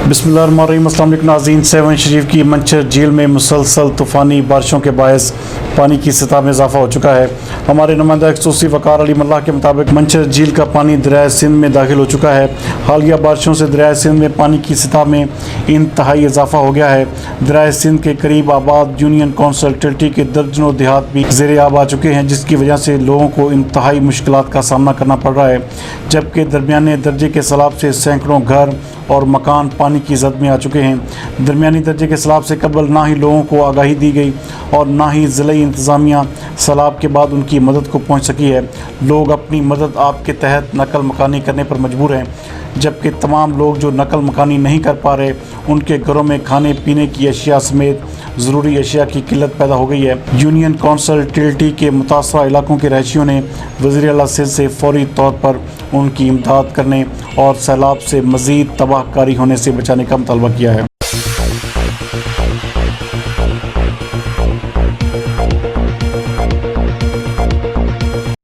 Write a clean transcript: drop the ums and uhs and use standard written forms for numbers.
بسم اللہ الرحمن الرحیم۔ السلام علیکم ناظرین۔ 7 شریف کی منچھرجھیل میں مسلسل طوفانی بارشوں کے باعث پانی کی سطح میں اضافہ ہو چکا ہے۔ ہمارے نمائندہ خصوصی وقار علی ملا کے مطابق منچھرجھیل کا پانی دریائے سندھ میں داخل ہو چکا ہے۔ حالیہ بارشوں سے دریائے سندھ میں پانی کی سطح میں انتہائی اضافہ ہو گیا ہے۔ دریائے سندھ کے قریب آباد یونین کونسل ٹلٹی کے درجنوں دیہات بھی زیر آب آ چکے ہیں، جس کی وجہ سے لوگوں کو انتہائی مشکلات کا سامنا کرنا پڑ رہا ہے، جبکہ درمیانے درجے کے سیلاب سے سینکڑوں گھر اور مکان پانی کی زد میں آ چکے ہیں۔ درمیانی درجے کے سیلاب سے قبل نہ ہی لوگوں کو آگاہی دی گئی اور نہ ہی ضلعی انتظامیہ سیلاب کے بعد ان کی مدد کو پہنچ سکی ہے۔ لوگ اپنی مدد آپ کے تحت نقل مکانی کرنے پر مجبور ہیں، جبکہ تمام لوگ جو نقل مکانی نہیں کر پا رہے ان کے گھروں میں کھانے پینے کی اشیاء سمیت ضروری اشیاء کی قلت پیدا ہو گئی ہے۔ یونین کونسل ٹلٹی کے متاثرہ علاقوں کے رہائشیوں نے وزیر اعلیٰ سندھ سے فوری طور پر ان کی امداد کرنے اور سیلاب سے مزید تباہ کاری ہونے سے بچانے کا مطالبہ کیا ہے۔